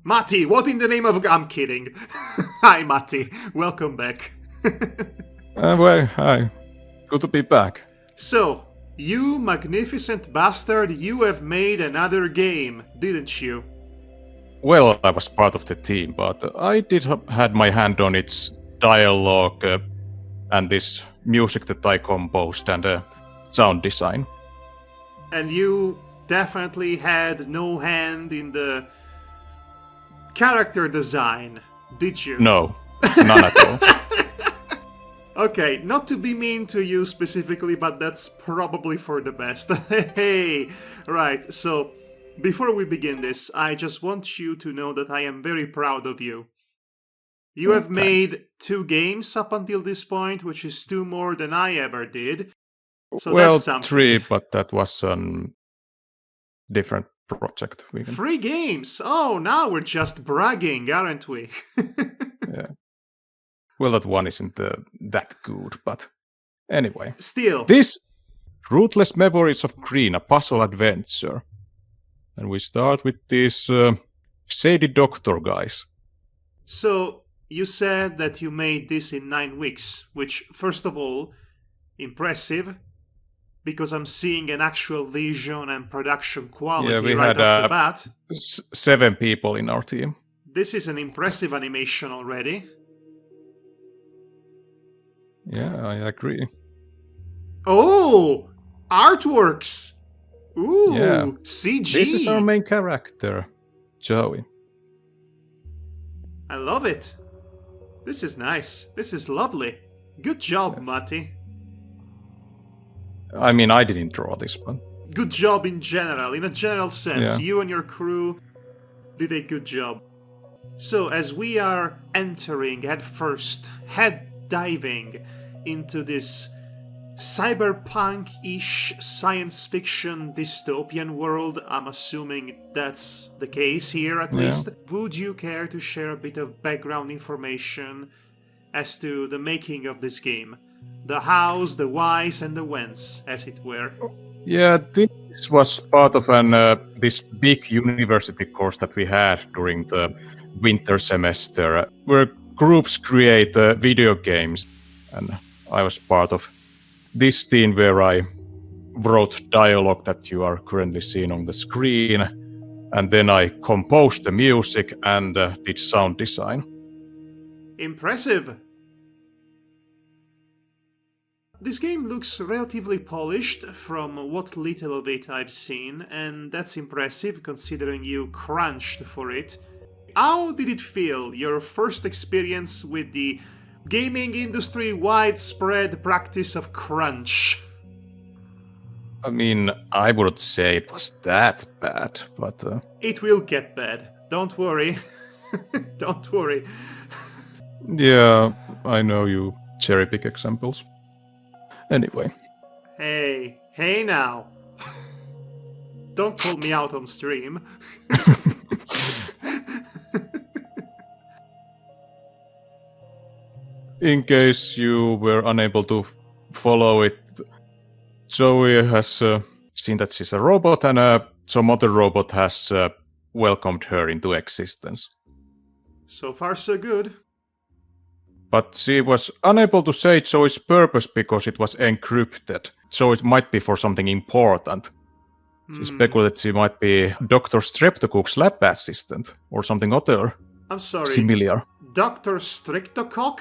Matti, what in the name of... I'm kidding. Hi, Matti. Welcome back. Well, hi. Good to be back. So, you magnificent bastard, you have made another game, didn't you? Well, I was part of the team, but I did had my hand on its dialogue and this music that I composed and sound design. And you definitely had no hand in the character design, did you? No, none at all. Okay, not to be mean to you specifically, but that's probably for the best. Hey, right, so before we begin this, I just want you to know that I am very proud of you. You have made 2 games up until this point, which is 2 more than I ever did. So Well, that's something. 3, but that was a different project. 3 games! Oh, now we're just bragging, aren't we? Yeah. Well, that one isn't that good, but anyway. Still. This Rootless Memories of Green, a puzzle adventure. And we start with these shady doctor guys. So, you said that you made this in 9 weeks, which, first of all, impressive, because I'm seeing an actual vision and production quality right off the bat. 7 people in our team. This is an impressive animation already. Yeah, I agree. Oh! Artworks! Ooh, yeah. CG! This is our main character, Joey. I love it. This is nice. This is lovely. Good job, Matti. I mean, I didn't draw this one. Good job in general, in a general sense. Yeah. You and your crew did a good job. So, as we are entering head first, head diving into this cyberpunk-ish science fiction dystopian world, I'm assuming that's the case here at least, would you care to share a bit of background information as to the making of this game? The hows, the whys, and the whens, as it were. Yeah, this was part of this big university course that we had during the winter semester, where groups create video games, and I was part of this team where I wrote dialogue that you are currently seeing on the screen, and then I composed the music and did sound design. Impressive! This game looks relatively polished from what little of it I've seen, and that's impressive considering you crunched for it. How did it feel, your first experience with the gaming industry widespread practice of crunch? I mean, I wouldn't say it was that bad, but... It will get bad. Don't worry. Don't worry. Yeah, I know you cherry-pick examples. Anyway. Hey now. Don't call me out on stream. In case you were unable to follow it, Zoe has seen that she's a robot, and some other robot has welcomed her into existence. So far, so good. But she was unable to say Zoe's purpose because it was encrypted, so it might be for something important. She speculated she might be Dr. Streptocook's lab assistant, or something other I'm sorry. similar. Dr. Strictocock?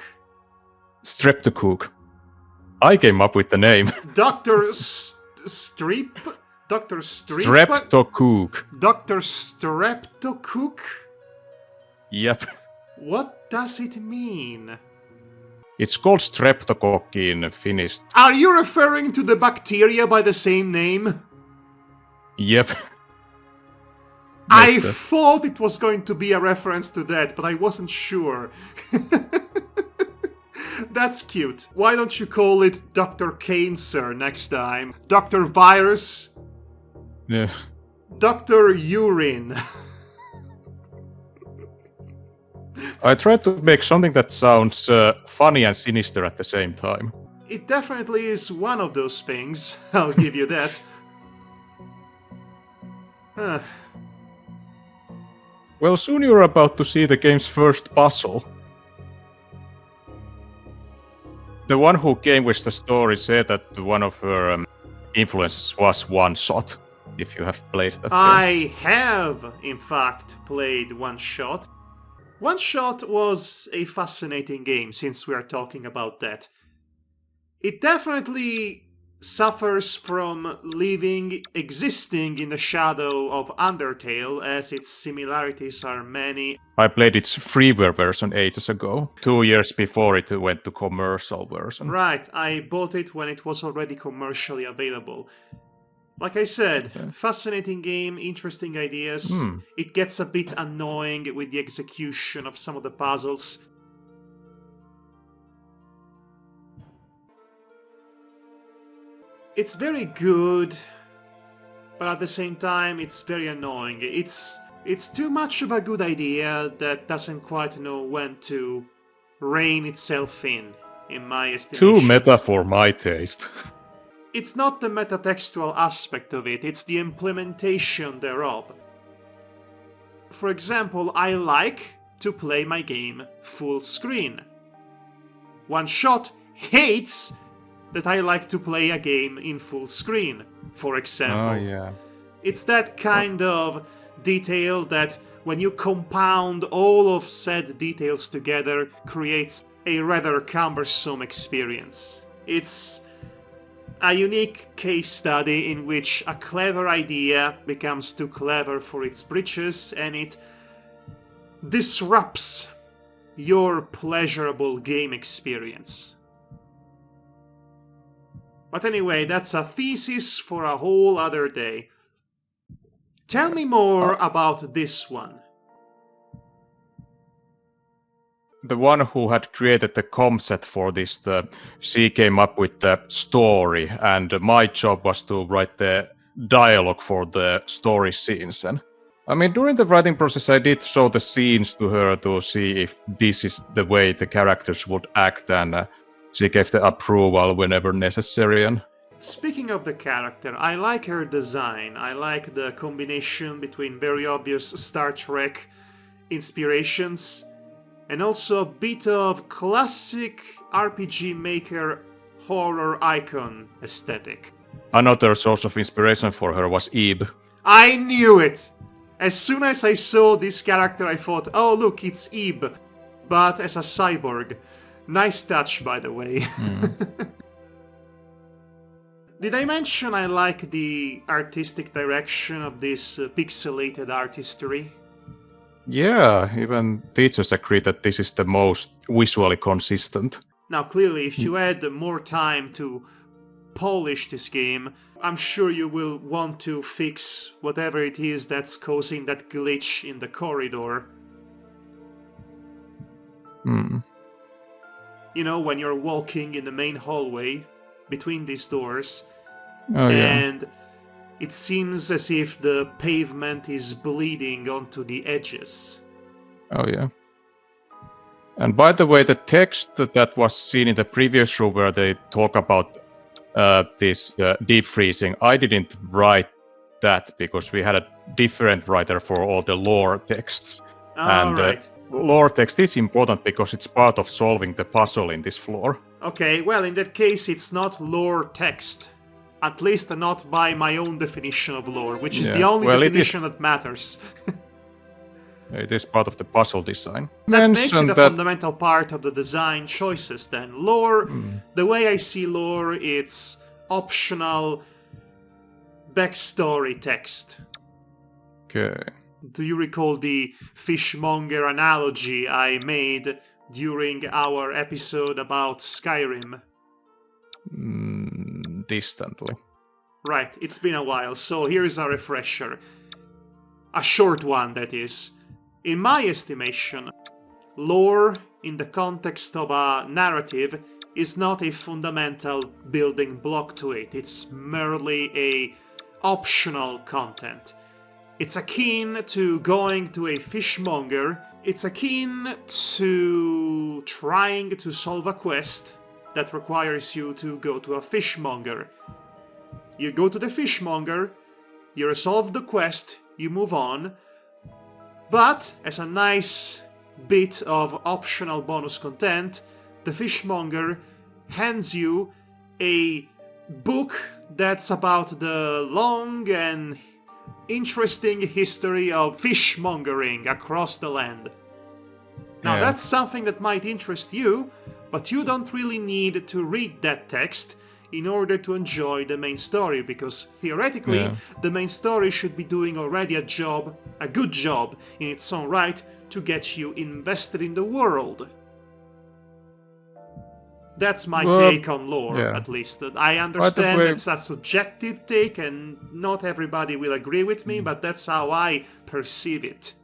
Streptocook. I came up with the name. Dr. Streep? Dr. Streep? Streptocook. Dr. Streptocook? Yep. What does it mean? It's called streptocock in Finnish. Are you referring to the bacteria by the same name? Yep. I thought it was going to be a reference to that, but I wasn't sure. That's cute. Why don't you call it Dr. Cancer next time? Dr. Virus? Yeah. Dr. Urine? I tried to make something that sounds funny and sinister at the same time. It definitely is one of those things, I'll give you that. Well, soon you're about to see the game's first puzzle. The one who came with the story said that one of her influences was One Shot, if you have played that game. I have, in fact, played One Shot. One Shot was a fascinating game, since we are talking about that. It definitely suffers from existing in the shadow of Undertale, as its similarities are many. I played its freeware version ages ago, 2 years before it went to commercial version. Right, I bought it when it was already commercially available. Like I said, fascinating game, interesting ideas. It gets a bit annoying with the execution of some of the puzzles. It's very good, but at the same time, it's very annoying. It's too much of a good idea that doesn't quite know when to rein itself in my estimation. Too meta for my taste. It's not the metatextual aspect of it, it's the implementation thereof. For example, I like to play my game full screen. One Shot hates that I like to play a game in full screen, for example. Oh, yeah. It's that kind of detail that, when you compound all of said details together, creates a rather cumbersome experience. It's a unique case study in which a clever idea becomes too clever for its britches, and it disrupts your pleasurable game experience. But anyway, that's a thesis for a whole other day. Tell me more about this one. The one who had created the concept for this, she came up with the story, and my job was to write the dialogue for the story scenes. And I mean, during the writing process, I did show the scenes to her to see if this is the way the characters would act, and she gave the approval whenever necessary. And speaking of the character, I like her design. I like the combination between very obvious Star Trek inspirations and also a bit of classic RPG Maker horror icon aesthetic. Another source of inspiration for her was Eve. I knew it! As soon as I saw this character, I thought, oh look, it's Eve, but as a cyborg. Nice touch, by the way. Did I mention I like the artistic direction of this pixelated artistry? Yeah, even teachers agree that this is the most visually consistent. Now, clearly, if you had more time to polish this game, I'm sure you will want to fix whatever it is that's causing that glitch in the corridor. You know, when you're walking in the main hallway between these doors, and it seems as if the pavement is bleeding onto the edges. Oh, yeah. And by the way, the text that was seen in the previous room where they talk about this deep freezing, I didn't write that because we had a different writer for all the lore texts. Right. Lore text is important because it's part of solving the puzzle in this floor. Okay, well, in that case, it's not lore text. At least not by my own definition of lore, which is the only definition that matters. It is part of the puzzle design. That makes it a fundamental part of the design choices then. Lore, the way I see lore, it's optional backstory text. Okay. Do you recall the fishmonger analogy I made during our episode about Skyrim? Distantly. Right, it's been a while, so here's a refresher. A short one, that is. In my estimation, lore in the context of a narrative is not a fundamental building block to it. It's merely a optional content. It's akin to going to a fishmonger. It's akin to trying to solve a quest that requires you to go to a fishmonger. You go to the fishmonger, you resolve the quest, you move on, But as a nice bit of optional bonus content, the fishmonger hands you a book that's about the long and interesting history of fishmongering across the land. Now that's something that might interest you, but you don't really need to read that text in order to enjoy the main story, because theoretically the main story should be doing already a good job in its own right to get you invested in the world. That's my take on lore, at least. I understand it's a subjective take and not everybody will agree with me, but that's how I perceive it.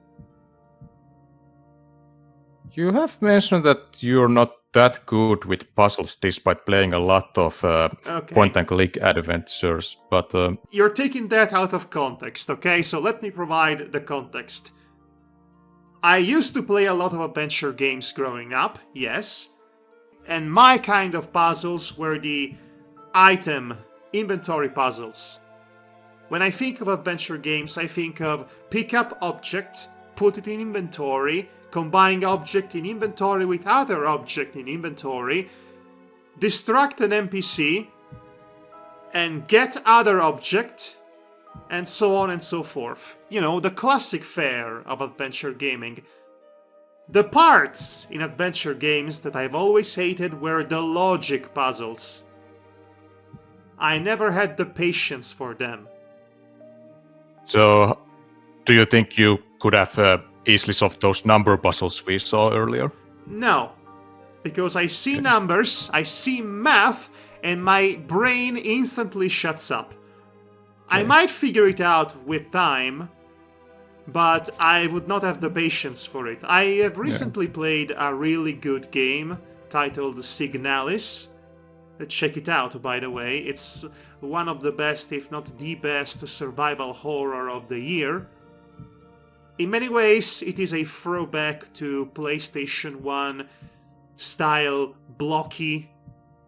You have mentioned that you're not that good with puzzles despite playing a lot of point-and-click adventures, but... You're taking that out of context, okay? So let me provide the context. I used to play a lot of adventure games growing up, yes. And my kind of puzzles were the item inventory puzzles. When I think of adventure games, I think of pick up object, put it in inventory, combine object in inventory with other object in inventory, distract an NPC, and get other object, and so on and so forth. You know, the classic fare of adventure gaming. The parts in adventure games that I've always hated were the logic puzzles. I never had the patience for them. So, do you think you could have easily solved those number puzzles we saw earlier? No, because I see numbers, I see math, and my brain instantly shuts up. I might figure it out with time, but I would not have the patience for it. I have recently played a really good game titled Signalis. Check it out, by the way. It's one of the best, if not the best, survival horror of the year. In many ways, it is a throwback to PlayStation 1 style blocky,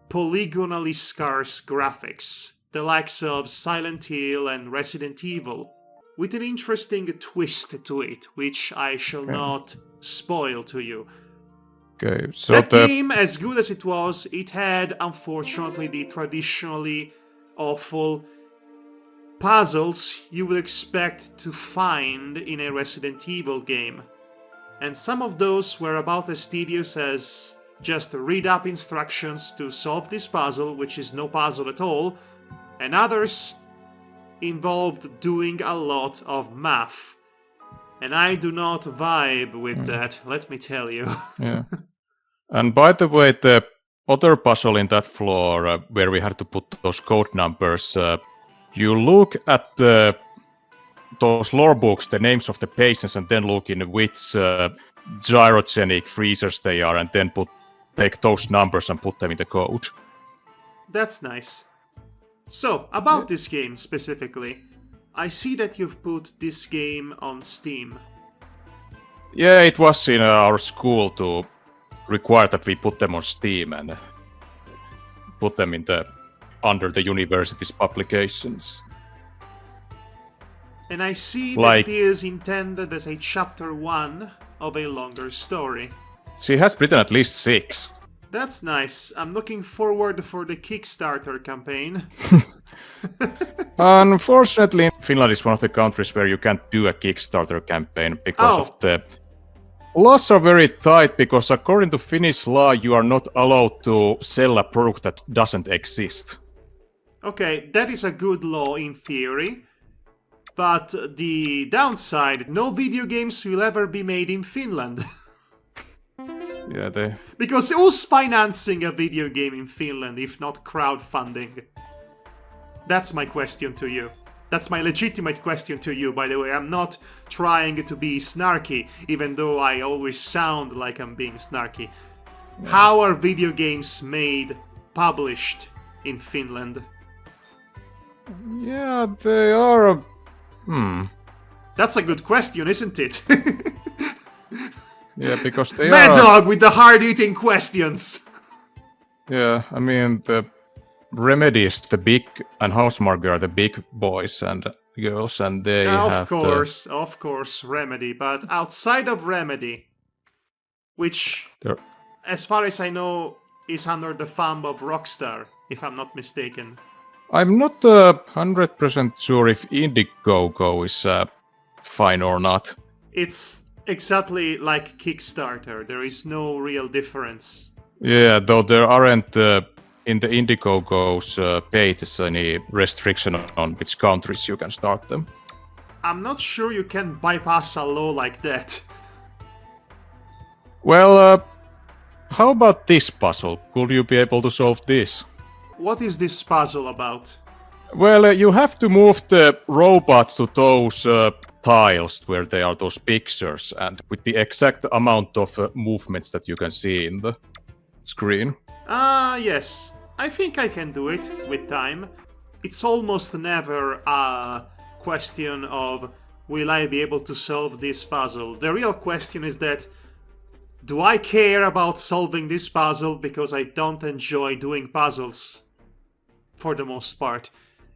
polygonally scarce graphics, the likes of Silent Hill and Resident Evil, with an interesting twist to it, which I shall not spoil to you. Okay, so that game, as good as it was, it had, unfortunately, the traditionally awful puzzles you would expect to find in a Resident Evil game. And some of those were about as tedious as just read up instructions to solve this puzzle, which is no puzzle at all, and others involved doing a lot of math. And I do not vibe with that, let me tell you. Yeah. And by the way, the other puzzle in that floor where we had to put those code numbers, you look at those lore books, the names of the patients, and then look in which gyrogenic freezers they are, and then take those numbers and put them in the code. That's nice. So, about this game specifically, I see that you've put this game on Steam. Yeah, it was in our school to require that we put them on Steam and put them in under the university's publications. And I see that it is intended as a chapter 1 of a longer story. She has written at least 6. That's nice. I'm looking forward for the Kickstarter campaign. Unfortunately, Finland is one of the countries where you can't do a Kickstarter campaign because of the laws are very tight, because according to Finnish law, you are not allowed to sell a product that doesn't exist. Okay, that is a good law in theory. But the downside, no video games will ever be made in Finland. Yeah, Because who's financing a video game in Finland if not crowdfunding? That's my question to you. That's my legitimate question to you, by the way. I'm not trying to be snarky, even though I always sound like I'm being snarky. Yeah. How are video games made, published in Finland? Yeah, they are... That's a good question, isn't it? Yeah, because they Madhog with the hard-hitting questions! Yeah, I mean, Remedy is the big, and Housemarque are the big boys and girls, and they have of course, Remedy. But outside of Remedy, which, as far as I know, is under the thumb of Rockstar, if I'm not mistaken. I'm not 100% sure if Indiegogo is fine or not. It's exactly like Kickstarter. There is no real difference. Yeah, though there aren't in the Indiegogo's pages any restriction on which countries you can start them. I'm not sure you can bypass a law like that. Well, how about this puzzle? Could you be able to solve this? What is this puzzle about? Well, you have to move the robots to those tiles where they are those pictures, and with the exact amount of movements that you can see in the screen. Yes. I think I can do it with time. It's almost never a question of will I be able to solve this puzzle. The real question is that do I care about solving this puzzle because I don't enjoy doing puzzles for the most part.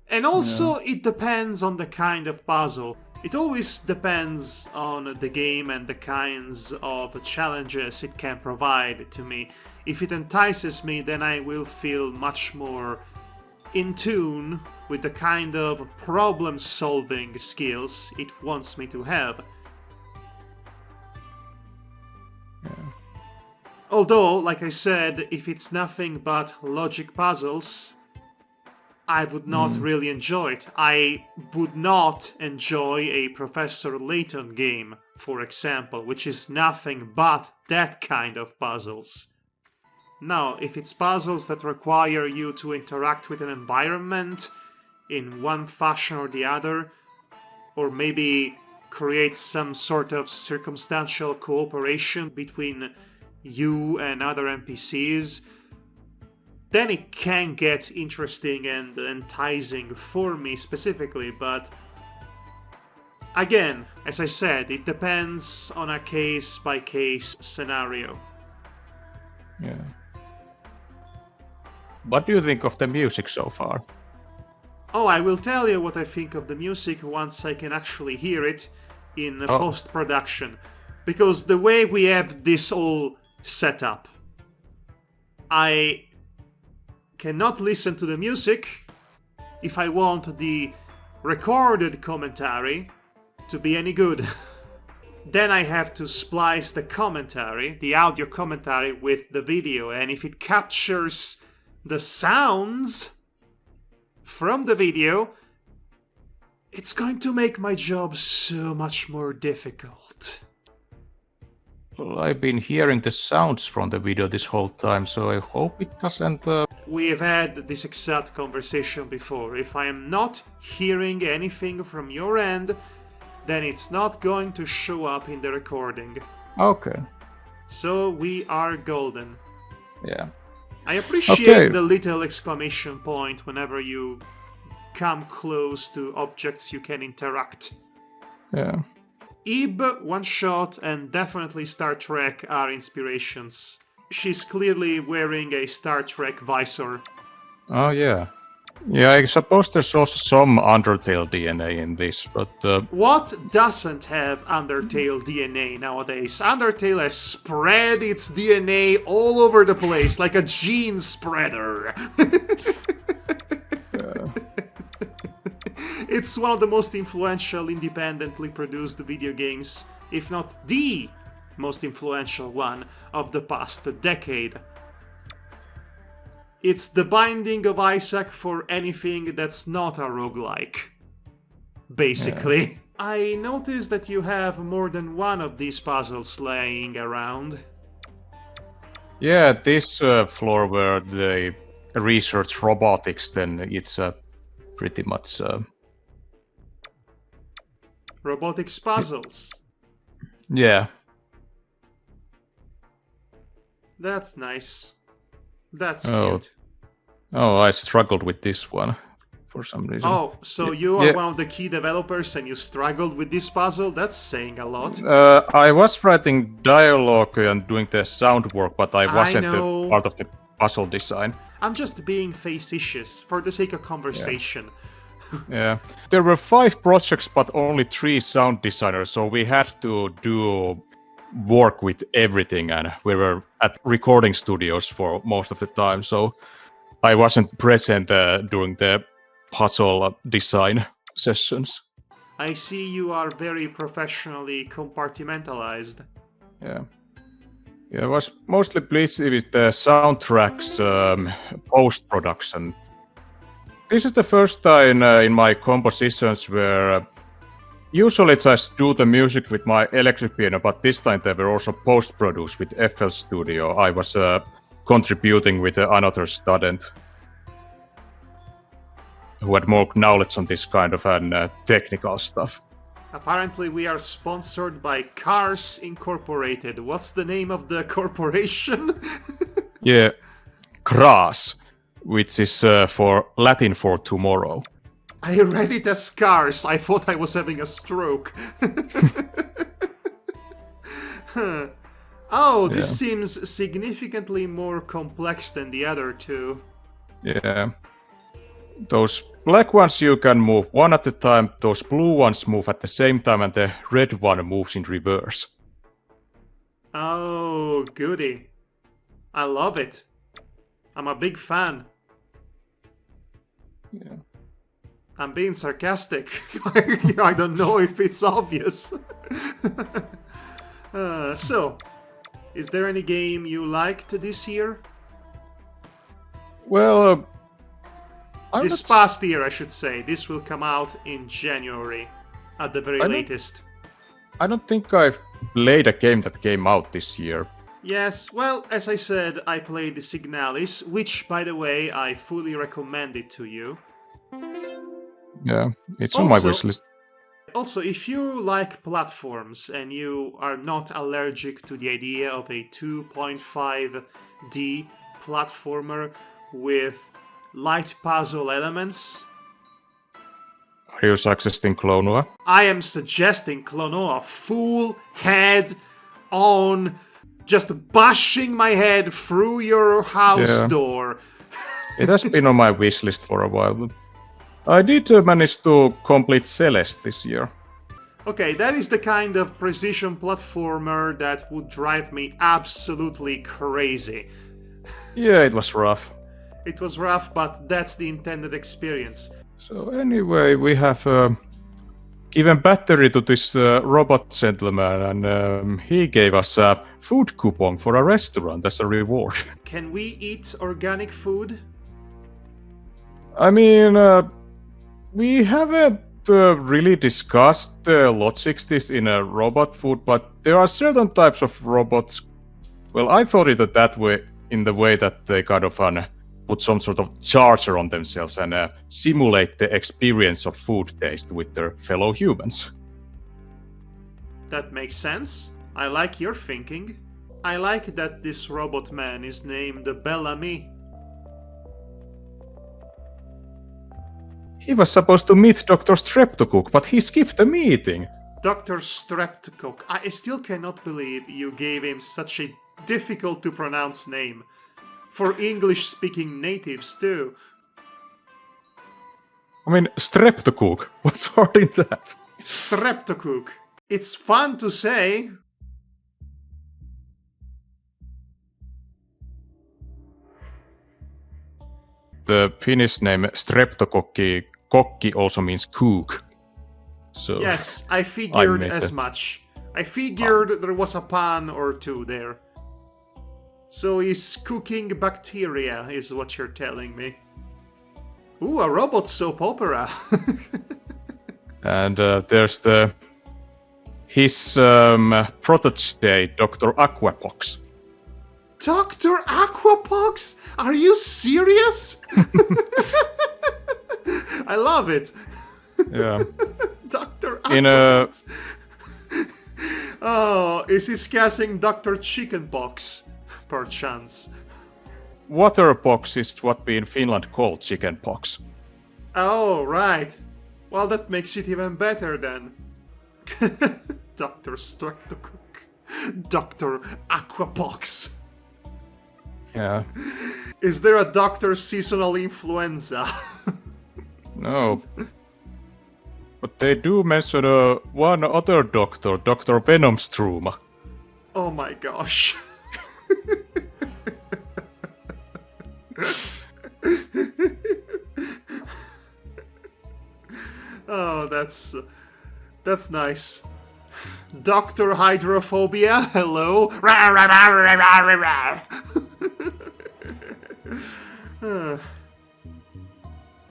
And also it depends on the kind of puzzle. It always depends on the game and the kinds of challenges it can provide to me. If it entices me, then I will feel much more in tune with the kind of problem-solving skills it wants me to have. Although, like I said, if it's nothing but logic puzzles, I would not really enjoy it. I would not enjoy a Professor Layton game, for example, which is nothing but that kind of puzzles. Now, if it's puzzles that require you to interact with an environment in one fashion or the other, or maybe create some sort of circumstantial cooperation between you and other NPCs, then it can get interesting and enticing for me specifically, but again, as I said, it depends on a case-by-case scenario. Yeah. What do you think of the music so far? Oh, I will tell you what I think of the music once I can actually hear it in post-production. Because the way we have this all set up, I cannot listen to the music if I want the recorded commentary to be any good. Then I have to splice the commentary, the audio commentary, with the video, and if it captures the sounds from the video, it's going to make my job so much more difficult. Well, I've been hearing the sounds from the video this whole time, so I hope it doesn't... We have had this exact conversation before. If I am not hearing anything from your end, then it's not going to show up in the recording. Okay. So we are golden. Yeah. I appreciate the little exclamation point whenever you come close to objects you can interact. Yeah. Ib, One Shot, and definitely Star Trek are inspirations. She's clearly wearing a Star Trek visor. Oh, yeah. Yeah, I suppose there's also some Undertale DNA in this, but... What doesn't have Undertale DNA nowadays? Undertale has spread its DNA all over the place, like a gene spreader. It's one of the most influential independently produced video games, if not the most influential one of the past decade. It's the Binding of Isaac for anything that's not a roguelike, basically. Yeah. I noticed that you have more than one of these puzzles laying around. Yeah, this floor where they research robotics, then it's pretty much... robotics puzzles. Yeah. That's nice. That's cute. Oh, I struggled with this one for some reason. Oh, so you are one of the key developers and you struggled with this puzzle? That's saying a lot. I was writing dialogue and doing the sound work, but I wasn't part of the puzzle design. I'm just being facetious for the sake of conversation. Yeah. There were 5 projects, but only 3 sound designers, so we had to do work with everything, and we were at recording studios for most of the time, so I wasn't present during the puzzle design sessions. I see you are very professionally compartmentalized. Yeah. I was mostly pleased with the soundtracks post-production. This is the first time in my compositions where usually I just do the music with my electric piano, but this time they were also post-produced with FL Studio. I was contributing with another student who had more knowledge on this kind of technical stuff. Apparently we are sponsored by Cars Incorporated. What's the name of the corporation? Yeah, CRAS, which is for Latin for tomorrow. I read it as Cars. I thought I was having a stroke. Oh, this seems significantly more complex than the other two. Yeah. Those black ones you can move one at a time, those blue ones move at the same time, and the red one moves in reverse. Oh, goody. I love it. I'm a big fan. Yeah. I'm being sarcastic. I don't know if it's obvious. So, is there any game you liked this year? Well, this past year, I should say. This will come out in January, at the very latest. I don't think I've played a game that came out this year. Yes, well, as I said, I played the Signalis, which, by the way, I fully recommend it to you. Yeah, it's on my wishlist. Also, if you like platforms and you are not allergic to the idea of a 2.5D platformer with light puzzle elements... Are you suggesting Clonoa? I am suggesting Clonoa, full head on, just bashing my head through your house door. It has been on my wishlist for a while, but I did manage to complete Celeste this year. Okay, that is the kind of precision platformer that would drive me absolutely crazy. Yeah, it was rough. It was rough, but that's the intended experience. So anyway, we have given battery to this robot gentleman, and he gave us a food coupon for a restaurant as a reward. Can we eat organic food? I mean, we haven't really discussed the logistics in a robot food, but there are certain types of robots. Well, I thought it that way, in the way that they kind of put some sort of charger on themselves and simulate the experience of food taste with their fellow humans. That makes sense. I like your thinking. I like that this robot man is named Bellamy. He was supposed to meet Dr. Streptocook, but he skipped the meeting. Dr. Streptocook. I still cannot believe you gave him such a difficult to pronounce name. For English-speaking natives, too. I mean, Streptocook. What's hard in that? Streptocook. It's fun to say. The Finnish name Streptokokki also means cook. So yes, I figured as much. I figured there was a pun or two there. So he's cooking bacteria, is what you're telling me. Ooh, a robot soap opera. And there's his protege, Dr. Aquapox. Dr. Aquapox? Are you serious? I love it. Yeah. Dr. Aquapox. Oh, is he casting Dr. Chickenpox? Perchance. Waterpox is what we in Finland call chickenpox. Oh, right. Well, that makes it even better then. Dr. Streptocook. Dr. Aquapox. Yeah. Is there a doctor's seasonal influenza? No. But they do mention one other doctor, Dr. Venomstruma. Oh my gosh. Oh, that's nice. Dr. Hydrophobia, hello.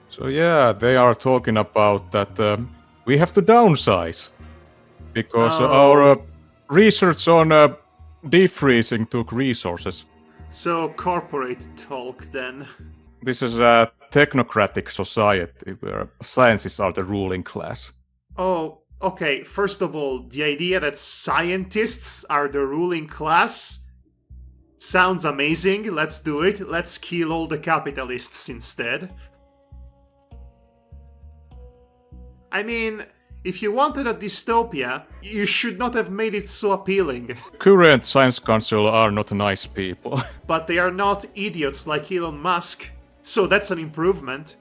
So yeah, they are talking about that we have to downsize. Because our research on defreezing took resources. So corporate talk then. This is a technocratic society where scientists are the ruling class. Oh, okay. First of all, the idea that scientists are the ruling class sounds amazing. Let's do it. Let's kill all the capitalists instead. I mean, if you wanted a dystopia, you should not have made it so appealing. Current science council are not nice people. But they are not idiots like Elon Musk, so that's an improvement.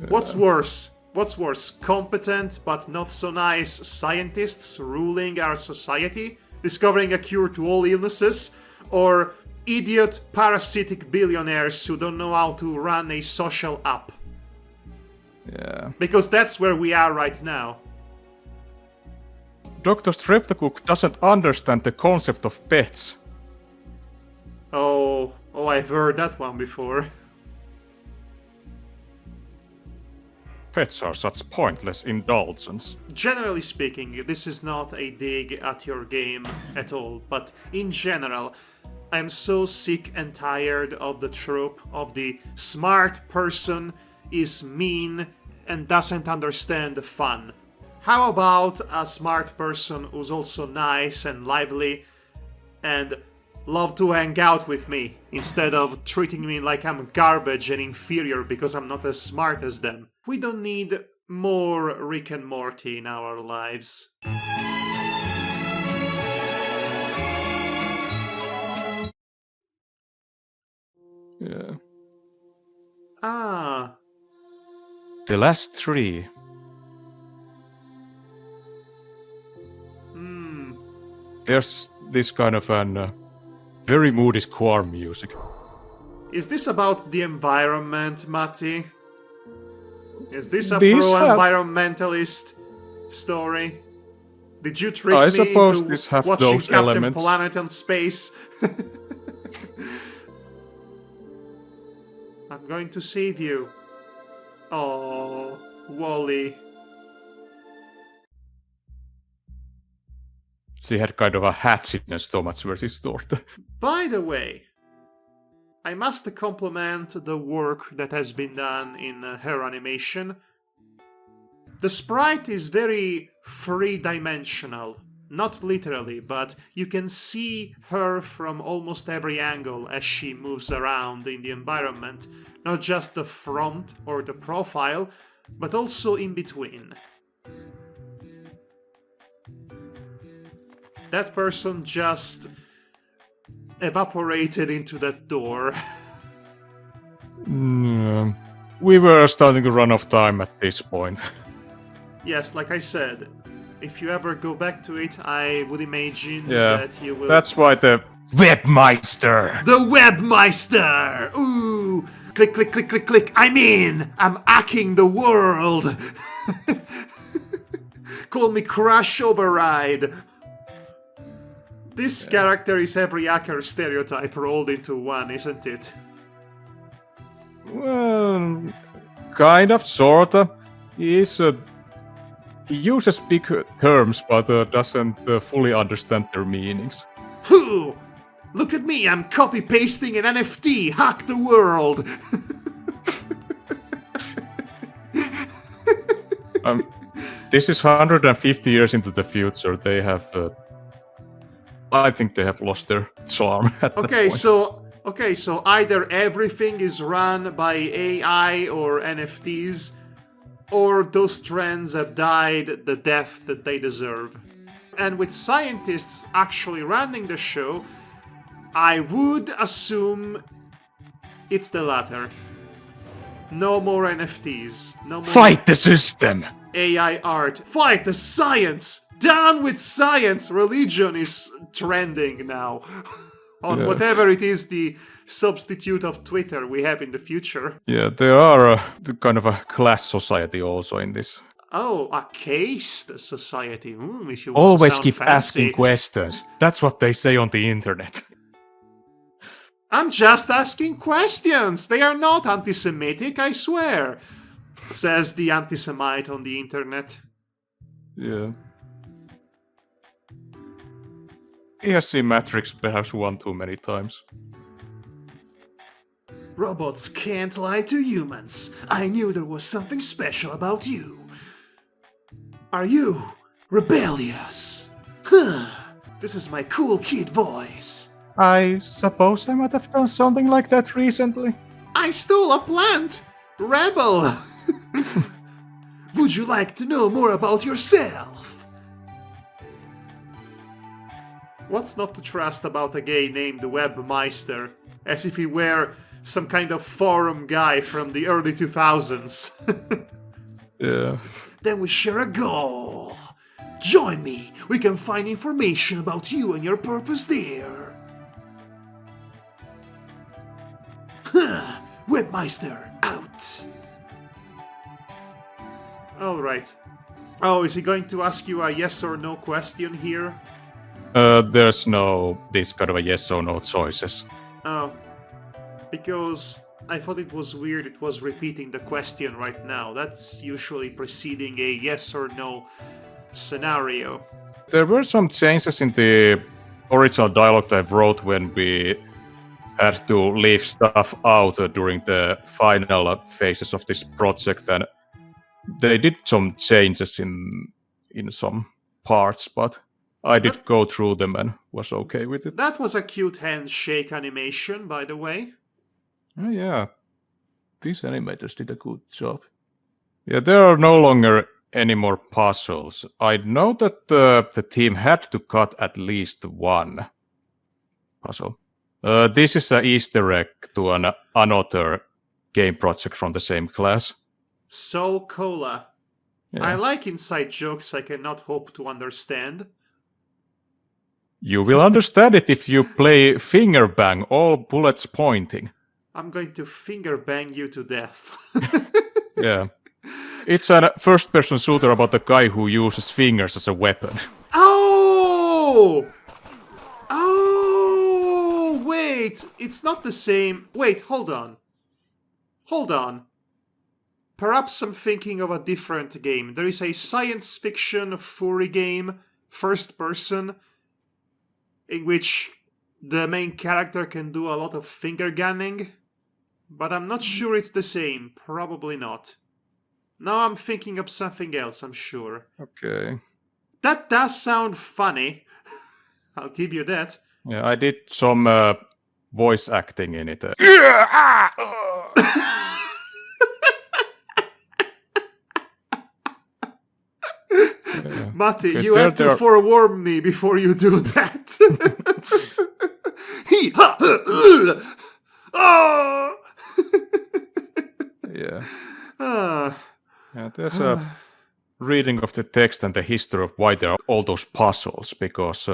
What's worse? What's worse? Competent but not so nice scientists ruling our society, discovering a cure to all illnesses, or idiot parasitic billionaires who don't know how to run a social app? Yeah. Because that's where we are right now. Dr. Streptocook doesn't understand the concept of pets. Oh, I've heard that one before. Pets are such pointless indulgence. Generally speaking, this is not a dig at your game at all, but in general, I'm so sick and tired of the trope of the smart person is mean and doesn't understand the fun. How about a smart person who's also nice and lively and love to hang out with me instead of treating me like I'm garbage and inferior because I'm not as smart as them? We don't need more Rick and Morty in our lives. Yeah. Ah. The last three. There's this kind of an very moody score music. Is this about the environment, Matti? Is this a These pro-environmentalist story? Did you trick I me suppose into these have watching those Captain elements. Planet on Space? I'm going to save you. Oh, Wally. She had kind of a hatchiness towards versus Torta. By the way, I must compliment the work that has been done in her animation. The sprite is very three-dimensional. Not literally, but you can see her from almost every angle as she moves around in the environment. Not just the front or the profile, but also in between. That person just evaporated into that door. We were starting to run out of time at this point. Yes, like I said, if you ever go back to it, I would imagine Yeah, that you will... that's why the Webmeister! The Webmeister! Ooh! Click, click, click, click, click! I'm in! I'm hacking the world! Call me Crash Override! This character is every hacker stereotype rolled into one, isn't it? Well, kind of, sorta. He uses big terms, but doesn't fully understand their meanings. Hoo! Look at me, I'm copy-pasting an NFT! Hack the world! This is 150 years into the future. They have... I think they have lost their charm at that point. So either everything is run by AI or NFTs, or those trends have died the death that they deserve. And with scientists actually running the show, I would assume it's the latter. No more NFTs. No more Fight the system! AI art. Fight the science! Down with science! Religion is trending now. On whatever it is the substitute of Twitter we have in the future. Yeah, there are kind of a class society also in this. Oh, a caste society. If you want Always to sound keep fancy. asking questions. That's what they say on the internet. I'm just asking questions. They are not anti-Semitic, I swear. Says the anti-Semite on the internet. Yeah. He has seen Matrix perhaps one too many times. Robots can't lie to humans. I knew there was something special about you. Are you rebellious? Huh. This is my cool kid voice. I suppose I might have done something like that recently. I stole a plant. Rebel. Would you like to know more about yourself? What's not to trust about a gay named Webmeister? As if he were some kind of forum guy from the early 2000s. Yeah. Then we share a goal. Join me. We can find information about you and your purpose there. Huh. Webmeister, out. Alright. Oh, is he going to ask you a yes or no question here? There's no this kind of a yes or no choices. Oh. Because I thought it was weird it was repeating the question right now. That's usually preceding a yes or no scenario. There were some changes in the original dialogue that I wrote when we had to leave stuff out during the final phases of this project, and they did some changes in some parts, but I did go through them and was okay with it. That was a cute handshake animation, by the way. Oh, yeah. These animators did a good job. Yeah, there are no longer any more puzzles. I know that the team had to cut at least one puzzle. This is an Easter egg to another game project from the same class. Soul Cola. Yeah. I like inside jokes I cannot hope to understand. You will understand it if you play Finger Bang, all bullets pointing. I'm going to finger bang you to death. Yeah. It's a first-person shooter about a guy who uses fingers as a weapon. Oh! Oh! Wait, it's not the same. Wait, hold on. Hold on. Perhaps I'm thinking of a different game. There is a science fiction furry game, first person, in which the main character can do a lot of finger gunning. But I'm not sure it's the same. Probably not. Now I'm thinking of something else, I'm sure. Okay. That does sound funny. I'll give you that. Yeah, I did some voice acting in it. Matti, Okay, you had to forewarn me before you do that. Oh! Yeah. Ah. Yeah, there's a reading of the text and the history of why there are all those puzzles, because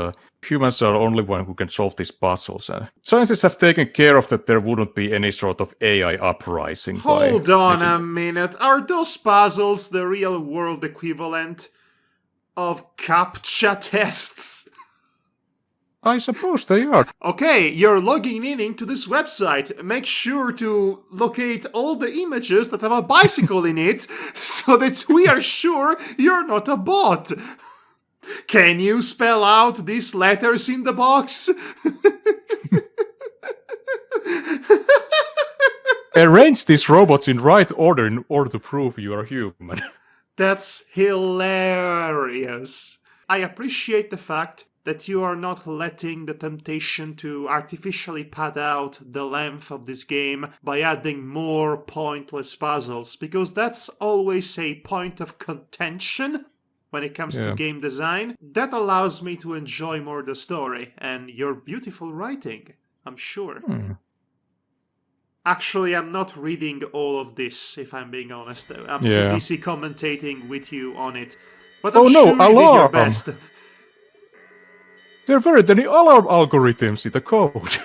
humans are the only one who can solve these puzzles. Scientists have taken care of that there wouldn't be any sort of AI uprising. Hold on a minute. Are those puzzles the real world equivalent of CAPTCHA tests? I suppose they are. Okay, you're logging in into this website. Make sure to locate all the images that have a bicycle in it, so that we are sure you're not a bot. Can you spell out these letters in the box? Arrange these robots in right order in order to prove you are human. That's hilarious. I appreciate the fact that you are not letting the temptation to artificially pad out the length of this game by adding more pointless puzzles, because that's always a point of contention when it comes to game design. That allows me to enjoy more the story and your beautiful writing. I'm sure. Hmm. Actually, I'm not reading all of this, if I'm being honest. I'm too Yeah. busy commentating with you on it. But I'm Oh no, sure you did your alarm! best. There weren't any alarm algorithms in the code.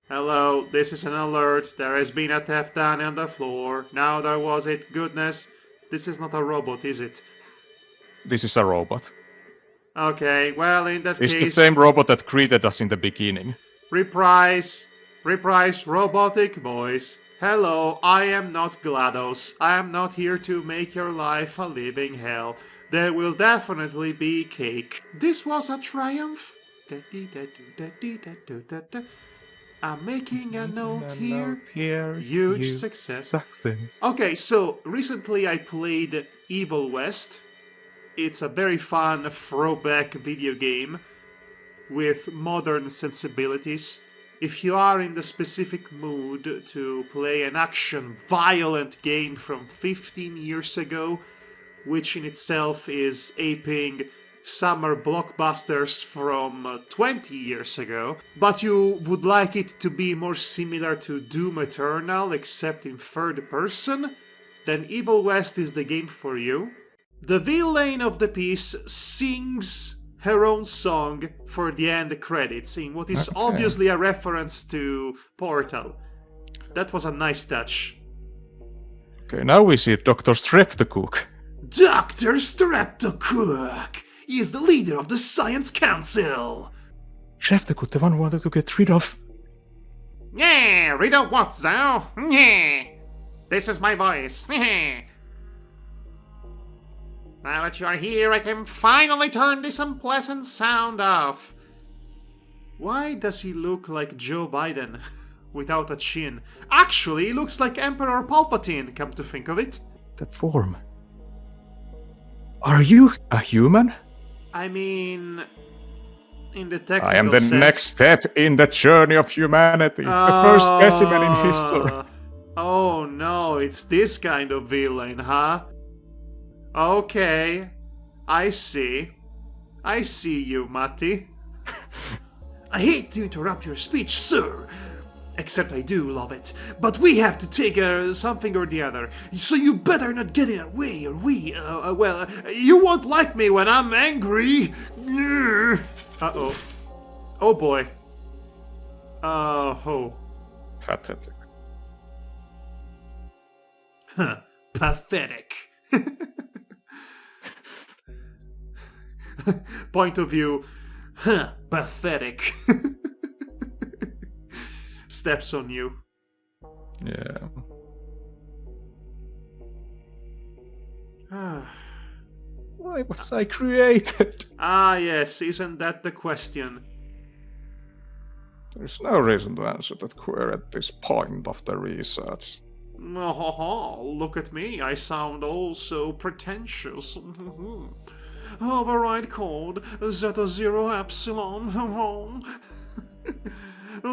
Hello, this is an alert. There has been a theft down on the floor. Now there was it. Goodness, this is not a robot, is it? This is a robot. Okay, well, in that It's the case, same robot that greeted us in the beginning. reprise. Reprise robotic voice. Hello, I am not GLaDOS. I am not here to make your life a living hell. There will definitely be cake. This was a triumph. I'm making a note here. Huge success. Okay, so recently I played Evil West. It's a very fun throwback video game with modern sensibilities. If you are in the specific mood to play an action violent game from 15 years ago, which in itself is aping summer blockbusters from 20 years ago, but you would like it to be more similar to Doom Eternal except in third person, then Evil West is the game for you. The villain of the piece sings her own song for the end credits in what is obviously a reference to Portal. That was a nice touch. Okay, now we see Dr. Streptocook. Dr. Streptocook! He is the leader of the Science Council! Streptocook, the one who wanted to get rid of... Yeah, rid of what, Zhao? Yeah. This is my voice. Now that you are here, I can finally turn this unpleasant sound off. Why does he look like Joe Biden without a chin? Actually, he looks like Emperor Palpatine, come to think of it. That form. Are you a human? I mean, in the technical I am the sense, next step in the journey of humanity. The first specimen in history. Oh no, it's this kind of villain, huh? Okay, I see. I see you, Matti. I hate to interrupt your speech, sir. Except I do love it. But we have to take something or the other. So you better not get in our way, or you won't like me when I'm angry. Uh-oh. Oh boy. Oh. Pathetic. Huh. Pathetic. Point of view. Huh. Pathetic. Steps on you. Yeah. Why was I created? Ah, yes, isn't that the question? There's no reason to answer that query at this point of the research. Oh, look at me, I sound all so pretentious. Override code Zeta 0 Epsilon.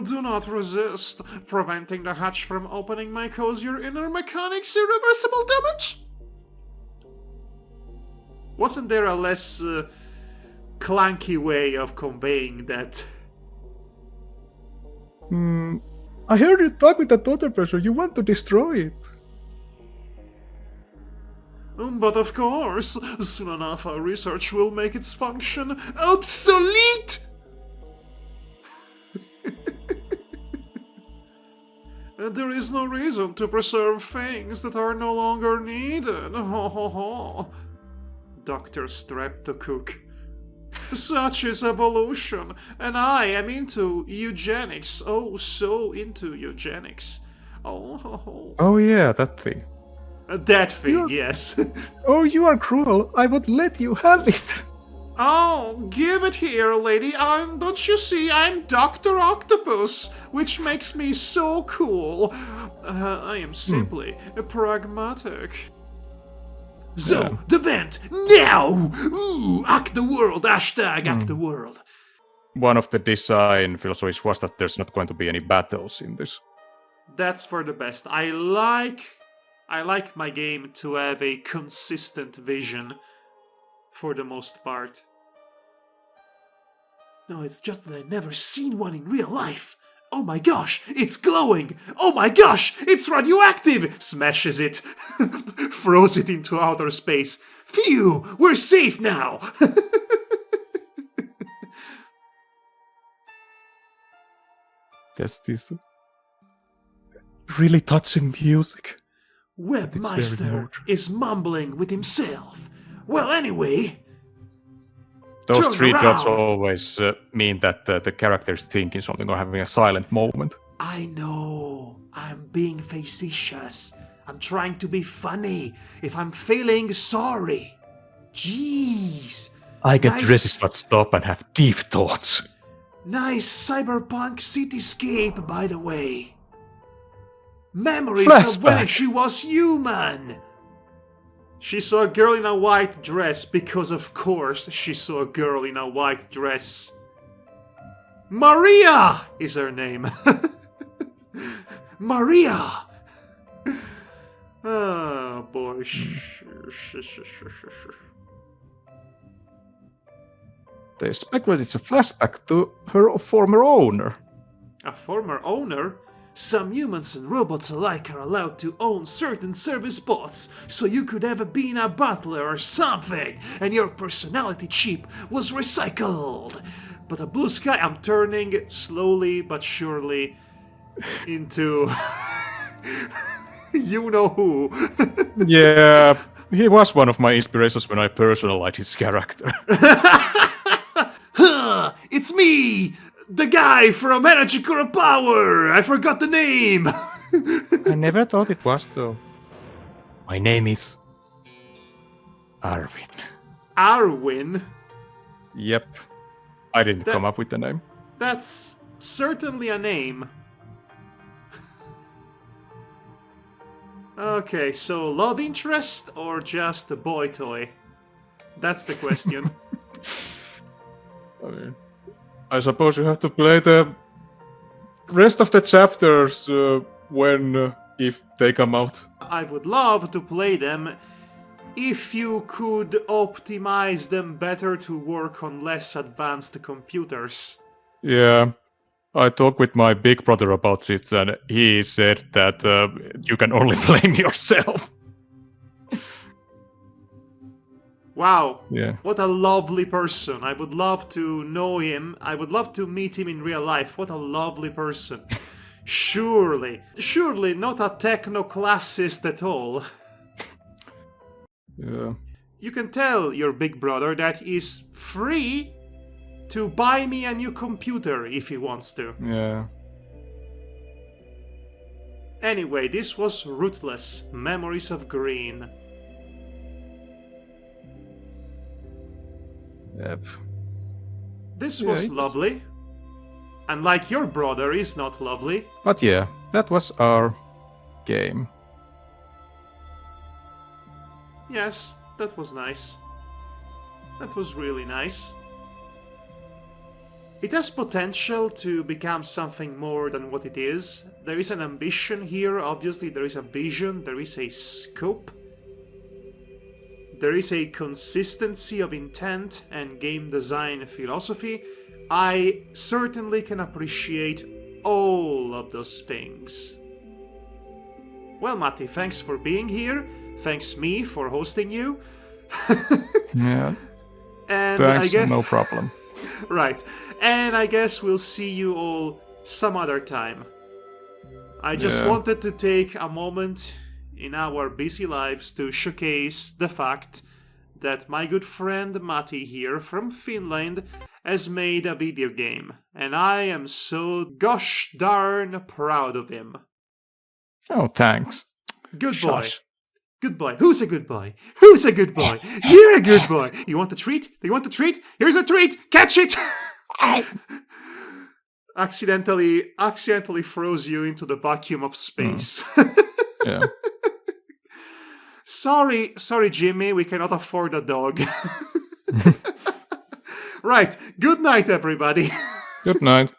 Do not resist, preventing the hatch from opening may cause your inner mechanics irreversible damage. Wasn't there a less clanky way of conveying that? I heard you talk with that other person. You want to destroy it. But of course, soon enough our research will make its function obsolete! There is no reason to preserve things that are no longer needed. Dr. Streptocook. Such is evolution, and I am into eugenics. Oh, so into eugenics. Oh yeah, that thing. That thing, yes. Oh, you are cruel. I would let you have it. Oh, give it here, lady. Don't you see, I'm Dr. Octopus, which makes me so cool. I am simply pragmatic. So, Yeah. the vent, now! Ooh, act the world, hashtag act the world. One of the design philosophies was that there's not going to be any battles in this. That's for the best. I like my game to have a consistent vision, for the most part. No, it's just that I've never seen one in real life. Oh my gosh, it's glowing! Oh my gosh, it's radioactive! Smashes it. Throws it into outer space. Phew, we're safe now! There's this really touching music. Webmeister is mumbling with himself. Well, anyway... Those turn three dots around. always mean that the character's thinking something or having a silent moment. I know. I'm being facetious. I'm trying to be funny. If I'm failing, sorry. Jeez. I get Nice- dresses but stop and have deep thoughts. Nice cyberpunk cityscape, by the way. Memories of when Flashback. she was human. She saw a girl in a white dress because, of course, she saw a girl in a white dress. Maria is her name. Maria. Oh boy. They speculate it's a flashback to her former owner. A former owner? Some humans and robots alike are allowed to own certain service bots, so you could have been a butler or something, and your personality chip was recycled. But a blue sky, I'm turning slowly but surely into... you know who. Yeah, he was one of my inspirations when I personalized his character. Huh, it's me! The guy from Energy Core Power! I forgot the name! I never thought it was, though. My name is... Arvin. Arwin? Yep. I didn't come up with the name. That's certainly a name. Okay, so love interest or just a boy toy? That's the question. I mean, I suppose you have to play the rest of the chapters if they come out. I would love to play them if you could optimize them better to work on less advanced computers. Yeah, I talked with my big brother about it, and he said that you can only blame yourself. Wow, Yeah. what a lovely person. I would love to know him. I would love to meet him in real life. What a lovely person. Surely not a techno-classist at all. Yeah. You can tell your big brother that he's free to buy me a new computer if he wants to. Yeah. Anyway, this was Rootless, Memories of Green. Yep. This Yeah, was it was- lovely. And like your brother is not lovely. But yeah, that was our game. Yes, that was nice. That was really nice. It has potential to become something more than what it is. There is an ambition here, obviously there is a vision, there is a scope. There is a consistency of intent and game design philosophy. I certainly can appreciate all of those things. Well, Matti, thanks for being here. Thanks me for hosting you. Yeah. And Thanks, I guess, no problem. right. And I guess we'll see you all some other time. I just Yeah. wanted to take a moment in our busy lives to showcase the fact that my good friend Matti here from Finland has made a video game. And I am so gosh darn proud of him. Oh, thanks. Good boy. Shush. Good boy. Who's a good boy? Who's a good boy? You're a good boy. You want a treat? Do you want a treat? Here's a treat. Catch it. accidentally throws you into the vacuum of space. Yeah. Sorry, Jimmy. We cannot afford a dog. Right. Good night, everybody. Good night.